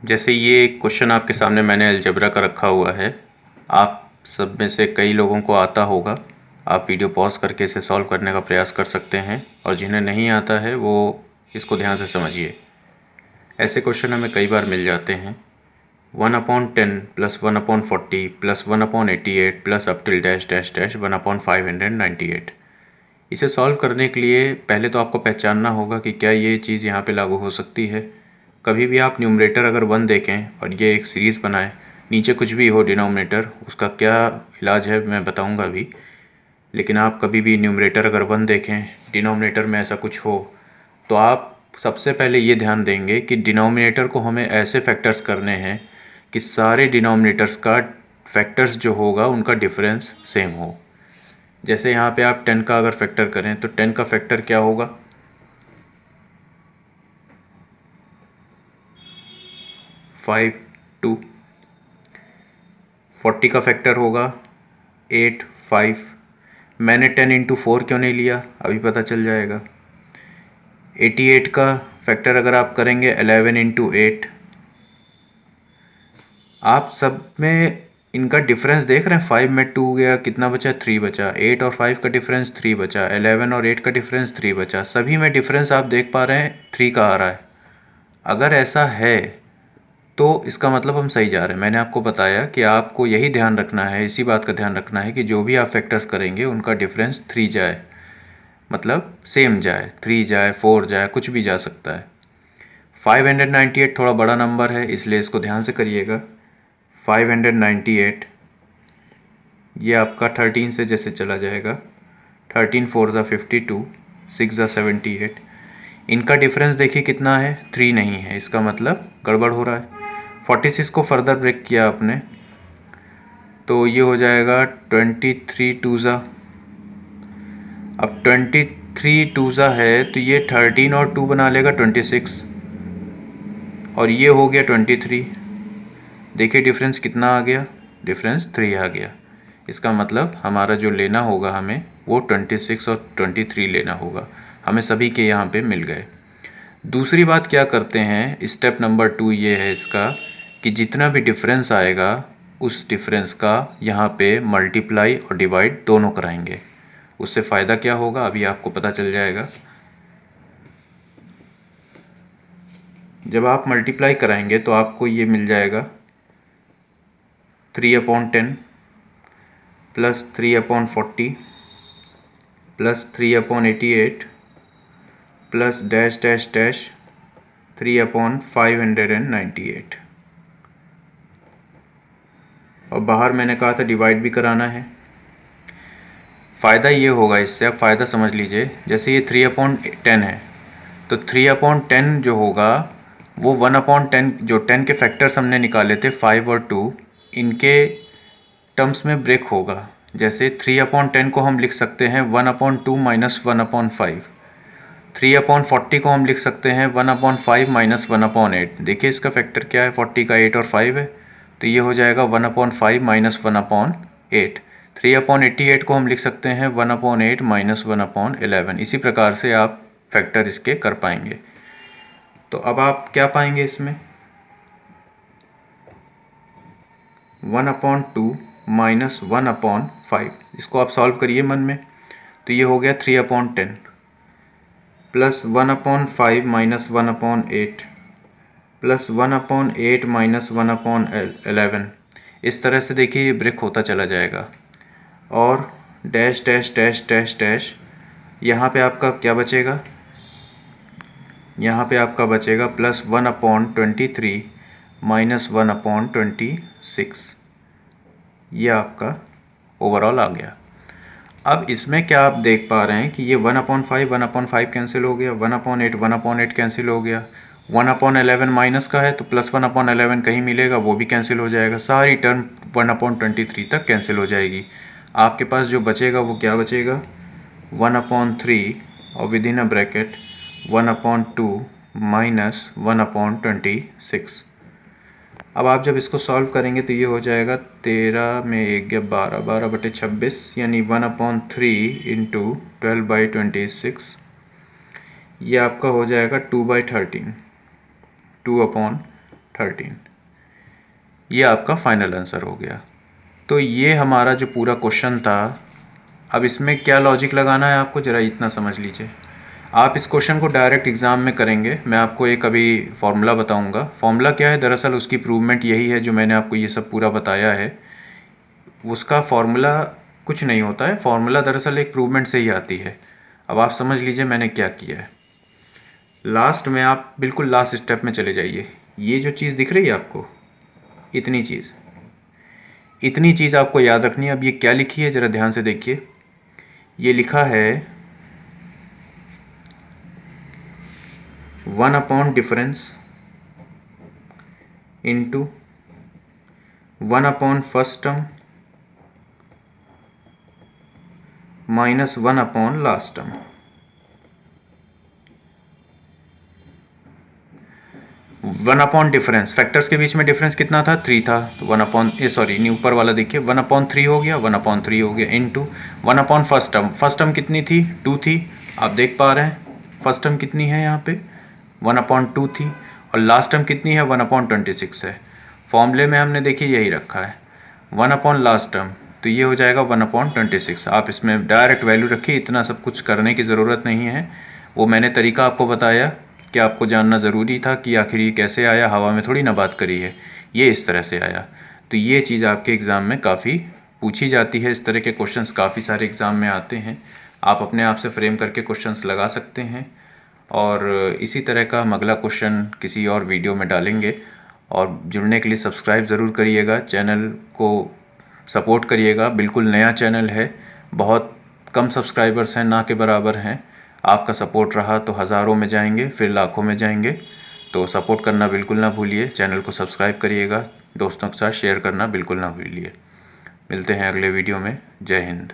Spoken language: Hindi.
जैसे ये एक क्वेश्चन आपके सामने मैंने अलजेब्रा का रखा हुआ है। आप सब में से कई लोगों को आता होगा। आप वीडियो पॉज करके इसे सॉल्व करने का प्रयास कर सकते हैं, और जिन्हें नहीं आता है वो इसको ध्यान से समझिए। ऐसे क्वेश्चन हमें कई बार मिल जाते हैं। 1/10 plus 1/40 plus 1/88 plus up till dash dash dash 1/598। इसे सॉल्व करने के लिए पहले तो आपको पहचानना होगा कि क्या ये चीज़ यहाँ पे लागू हो सकती है। कभी भी आप न्यूमरेटर अगर 1 देखें और ये एक सीरीज़ बनाए, नीचे कुछ भी हो डिनोमिनेटर, उसका क्या इलाज है मैं बताऊंगा अभी। लेकिन आप कभी भी न्यूमरेटर अगर 1 देखें, डिनोमिनेटर में ऐसा कुछ हो, तो आप सबसे पहले ये ध्यान देंगे कि डिनोमिनेटर को हमें ऐसे फैक्टर्स करने हैं कि सारे डिनोमिनेटर्स का फैक्टर्स जो होगा उनका डिफरेंस सेम हो। जैसे यहाँ पे आप 10 का अगर फैक्टर करें तो 10 का फैक्टर क्या होगा? 5 2। 40 का फैक्टर होगा 8 5। मैंने 10 इंटू 4 क्यों नहीं लिया, अभी पता चल जाएगा। 88 का फैक्टर अगर आप करेंगे 11 इंटू 8। आप सब में इनका डिफरेंस देख रहे हैं। 5 में 2 गया, कितना बचा? 3 बचा। 8 और 5 का डिफरेंस 3 बचा। 11 और 8 का डिफरेंस 3 बचा। सभी में डिफरेंस आप देख पा रहे हैं 3 का आ रहा है। अगर ऐसा है तो इसका मतलब हम सही जा रहे हैं। मैंने आपको बताया कि आपको यही ध्यान रखना है, इसी बात का ध्यान रखना है कि जो भी आप फैक्टर्स करेंगे उनका डिफरेंस 3 जाए, मतलब सेम जाए। 3 जाए, 4 जाए, कुछ भी जा सकता है। 598 थोड़ा बड़ा नंबर है, इसलिए इसको ध्यान से करिएगा। 598 ये आपका 13 से जैसे चला जाएगा। 13 4 ज़ा 52, 6 ज़ा 78। इनका डिफरेंस देखिए कितना है, 3 नहीं है, इसका मतलब गड़बड़ हो रहा है। 46 को फर्दर ब्रेक किया आपने तो ये हो जाएगा 23 2 ज़ा। अब 23 2 ज़ा है तो ये 13 और 2 बना लेगा 26, और ये हो गया 23। देखिए डिफरेंस कितना आ गया, डिफरेंस 3 आ गया। इसका मतलब हमारा जो लेना होगा हमें वो 26 और 23 लेना होगा। हमें सभी के यहाँ पे मिल गए। दूसरी बात क्या करते हैं, स्टेप नंबर 2 ये है इसका कि जितना भी डिफरेंस आएगा उस डिफरेंस का यहाँ पे मल्टीप्लाई और डिवाइड दोनों कराएंगे। उससे फ़ायदा क्या होगा अभी आपको पता चल जाएगा। जब आप मल्टीप्लाई कराएंगे तो आपको ये मिल जाएगा 3/10 plus 3/40 plus 3/88 plus dash dash dash 3/598। और बाहर मैंने कहा था डिवाइड भी कराना है। फ़ायदा ये होगा, इससे आप फ़ायदा समझ लीजिए। जैसे ये 3/10 है तो 3/10 जो होगा वो 1/10, जो 10 के फैक्टर्स हमने निकाले थे 5 और 2, इनके टर्म्स में ब्रेक होगा। जैसे 3/10 को हम लिख सकते हैं 1/2 माइनस 1/5। 3/40 को हम लिख सकते हैं 1/5 माइनस 1/8। देखिए इसका फैक्टर क्या है, 40 का 8 और 5 है, तो ये हो जाएगा 1/5 माइनस 1/8। 3/88 को हम लिख सकते हैं 1/8 माइनस 1/11। इसी प्रकार से आप फैक्टर इसके कर पाएंगे। तो अब आप क्या पाएंगे इसमें, 1/2 माइनस 1/5। इसको आप सॉल्व करिए मन में, तो ये हो गया 3/10 प्लस 1/5 माइनस 1/8 प्लस 1/8 माइनस 1/11। इस तरह से देखिए ये ब्रेक होता चला जाएगा। और dash dash dash dash dash, यहाँ पे आपका क्या बचेगा, यहाँ पे आपका बचेगा प्लस 1/23 माइनस 1/26। ये आपका ओवरऑल आ गया। अब इसमें क्या आप देख पा रहे हैं कि ये 1/5 कैंसिल हो गया, 1/8 1/8 कैंसिल हो गया, 1/11 माइनस का है तो प्लस 1/11 कहीं मिलेगा, वो भी कैंसिल हो जाएगा। सारी टर्म 1/23 तक कैंसिल हो जाएगी। आपके पास जो बचेगा वो क्या बचेगा, 1/3 और with in a bracket 1/2 minus 1/26। अब आप जब इसको सॉल्व करेंगे तो ये हो जाएगा 13 में 1 गया 12, 12/26, यानी 1/3 इंटू 12/26। ये आपका हो जाएगा 2/13, 2/13। 13। ये आपका फाइनल आंसर हो गया। तो ये हमारा जो पूरा क्वेश्चन था। अब इसमें क्या लॉजिक लगाना है आपको, ज़रा इतना समझ लीजिए। आप इस क्वेश्चन को डायरेक्ट एग्ज़ाम में करेंगे। मैं आपको एक अभी फॉर्मूला बताऊंगा। फॉर्मूला क्या है, दरअसल उसकी प्रूवमेंट यही है जो मैंने आपको ये सब पूरा बताया है। उसका फॉर्मूला कुछ नहीं होता है, फॉर्मूला दरअसल एक प्रूवमेंट से ही आती है। अब आप समझ लीजिए मैंने क्या किया है। लास्ट में आप बिल्कुल लास्ट स्टेप में चले जाइए। ये जो चीज़ दिख रही है आपको, इतनी चीज़ आपको याद रखनी है। अब ये क्या लिखी है ज़रा ध्यान से देखिए। ये लिखा है 1 difference into 1 first term minus 1 last term. 1 difference, factors के बीच में डिफरेंस कितना था, 3 था। तो 1 ऊपर वाला देखिए 1/3 हो गया, 1/3 हो गया into 1 first term. First term कितनी थी, 2 थी। आप देख पा रहे हैं फर्स्ट टर्म कितनी है यहाँ पे, 1/2 थी। और लास्ट टर्म कितनी है, 1/26 है। फॉर्मूले में हमने देखिए यही रखा है 1 लास्ट टर्म, तो ये हो जाएगा 1/26। आप इसमें डायरेक्ट वैल्यू रखिए, इतना सब कुछ करने की ज़रूरत नहीं है। वो मैंने तरीका आपको बताया कि आपको जानना ज़रूरी था कि आखिर ये कैसे आया, हवा में थोड़ी ना बात करी है, ये इस तरह से आया। तो ये चीज़ आपके एग्ज़ाम में काफ़ी पूछी जाती है। इस तरह के क्वेश्चंस काफ़ी सारे एग्ज़ाम में आते हैं। आप अपने आप से फ्रेम करके क्वेश्चंस लगा सकते हैं। और इसी तरह का हम अगला क्वेश्चन किसी और वीडियो में डालेंगे। और जुड़ने के लिए सब्सक्राइब ज़रूर करिएगा, चैनल को सपोर्ट करिएगा। बिल्कुल नया चैनल है, बहुत कम सब्सक्राइबर्स हैं, ना के बराबर हैं। आपका सपोर्ट रहा तो हज़ारों में जाएंगे, फिर लाखों में जाएंगे। तो सपोर्ट करना बिल्कुल ना भूलिए, चैनल को सब्सक्राइब करिएगा, दोस्तों के साथ शेयर करना बिल्कुल ना भूलिए। मिलते हैं अगले वीडियो में। जय हिंद।